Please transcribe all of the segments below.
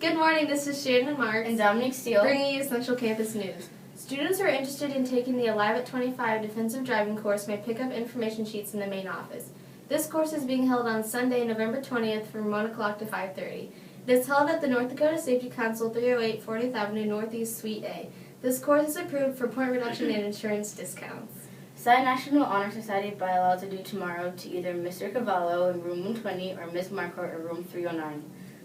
Good morning, this is Shannon Marks and Dominic Steele, bringing you Central Campus News. Students who are interested in taking the Alive at 25 defensive driving course may pick up information sheets in the main office. This course is being held on Sunday, November 20th from 1 o'clock to 5:30. It is held at the North Dakota Safety Council, 308 40th Avenue Northeast, Suite A. This course is approved for point reduction and insurance discounts. Sign National Honor Society bylaws are due tomorrow to either Mr. Cavallo in room 120 or Ms. Marquardt in room 309.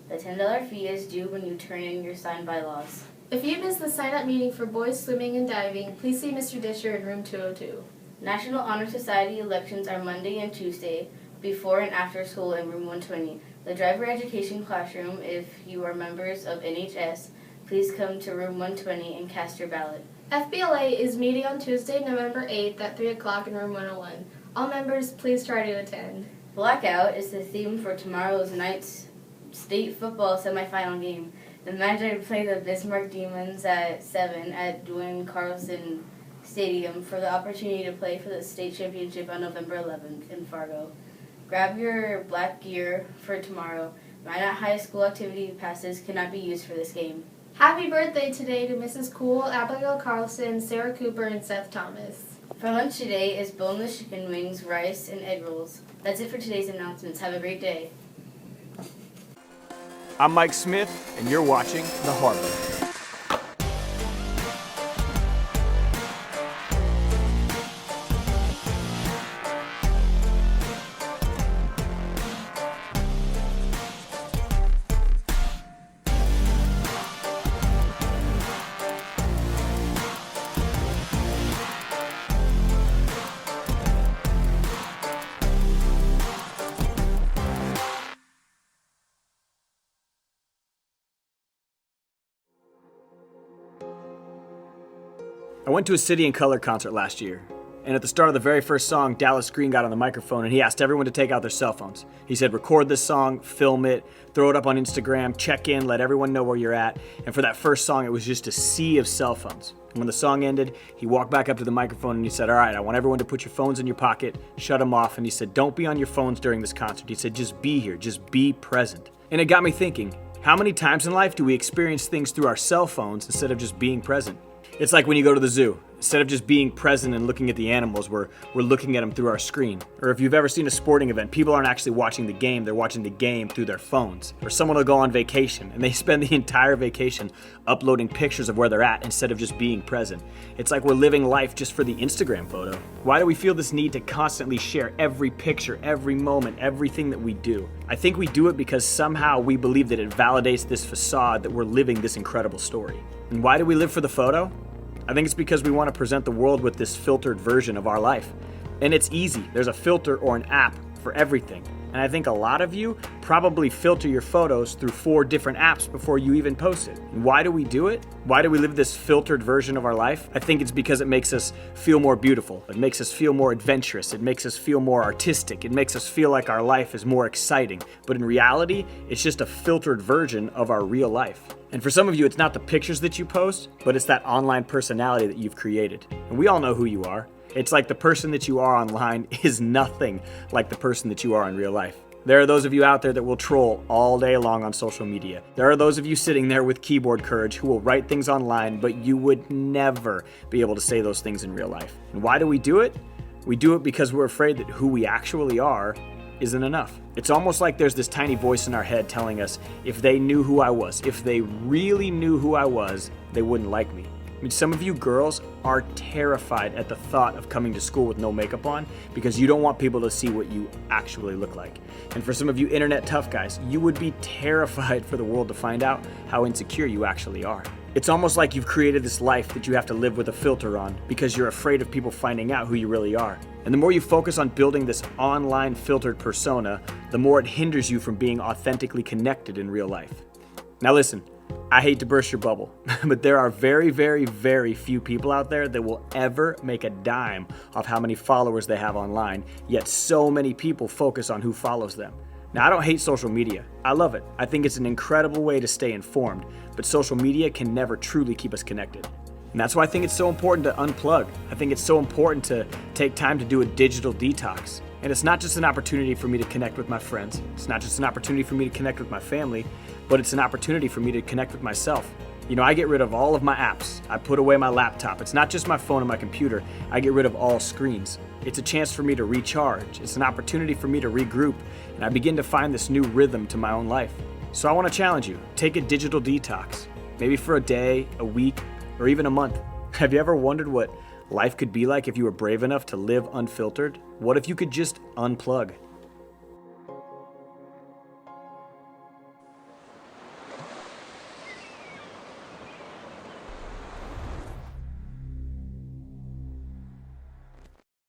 The $10 fee is due when you turn in your signed bylaws. If you missed the sign-up meeting for boys swimming and diving, please see Mr. Disher in room 202. National Honor Society elections are Monday and Tuesday, before and after school in room 120. The driver education classroom, if you are members of NHS, please come to room 120 and cast your ballot. FBLA is meeting on Tuesday, November 8th at 3 o'clock in room 101. All members, please try to attend. Blackout is the theme for tomorrow's night's state football semifinal game. The Magi play the Bismarck Demons at 7 at Dwayne Carlson Stadium for the opportunity to play for the state championship on November 11th in Fargo. Grab your black gear for tomorrow. Minot High School activity passes cannot be used for this game. Happy birthday today to Mrs. Cool, Abigail Carlson, Sarah Cooper, and Seth Thomas. For lunch today is boneless chicken wings, rice, and egg rolls. That's it for today's announcements. Have a great day. I'm Mike Smith, and you're watching The Harbor. I went to a City and Color concert last year, and at the start of the very first song, Dallas Green got on the microphone and he asked everyone to take out their cell phones. He said, record this song, film it, throw it up on Instagram, check in, let everyone know where you're at. And for that first song, it was just a sea of cell phones. And when the song ended, he walked back up to the microphone and he said, all right, I want everyone to put your phones in your pocket, shut them off. And he said, don't be on your phones during this concert. He said, just be here, just be present. And it got me thinking, how many times in life do we experience things through our cell phones instead of just being present? It's like when you go to the zoo. Instead of just being present and looking at the animals, we're looking at them through our screen. Or if you've ever seen a sporting event, people aren't actually watching the game, they're watching the game through their phones. Or someone will go on vacation and they spend the entire vacation uploading pictures of where they're at instead of just being present. It's like we're living life just for the Instagram photo. Why do we feel this need to constantly share every picture, every moment, everything that we do? I think we do it because somehow we believe that it validates this facade that we're living this incredible story. And why do we live for the photo? I think it's because we want to present the world with this filtered version of our life. And it's easy. There's a filter or an app for everything. And I think a lot of you probably filter your photos through 4 different apps before you even post it. And why do we do it? Why do we live this filtered version of our life? I think it's because it makes us feel more beautiful. It makes us feel more adventurous. It makes us feel more artistic. It makes us feel like our life is more exciting. But in reality, it's just a filtered version of our real life. And for some of you, it's not the pictures that you post, but it's that online personality that you've created. And we all know who you are. It's like the person that you are online is nothing like the person that you are in real life. There are those of you out there that will troll all day long on social media. There are those of you sitting there with keyboard courage who will write things online, but you would never be able to say those things in real life. And why do we do it? We do it because we're afraid that who we actually are isn't enough. It's almost like there's this tiny voice in our head telling us if they knew who I was, if they really knew who I was, they wouldn't like me. I mean, some of you girls are terrified at the thought of coming to school with no makeup on because you don't want people to see what you actually look like. And for some of you internet tough guys, you would be terrified for the world to find out how insecure you actually are. It's almost like you've created this life that you have to live with a filter on because you're afraid of people finding out who you really are. And the more you focus on building this online filtered persona, the more it hinders you from being authentically connected in real life. Now listen, I hate to burst your bubble, but there are very, very, very few people out there that will ever make a dime off how many followers they have online, yet so many people focus on who follows them. Now, I don't hate social media. I love it. I think it's an incredible way to stay informed, but social media can never truly keep us connected. And that's why I think it's so important to unplug. I think it's so important to take time to do a digital detox. And it's not just an opportunity for me to connect with my friends. It's not just an opportunity for me to connect with my family, but it's an opportunity for me to connect with myself. You know, I get rid of all of my apps. I put away my laptop. It's not just my phone and my computer. I get rid of all screens. It's a chance for me to recharge. It's an opportunity for me to regroup, and I begin to find this new rhythm to my own life. So I want to challenge you. Take a digital detox, maybe for a day, a week, or even a month. Have you ever wondered what life could be like if you were brave enough to live unfiltered? What if you could just unplug?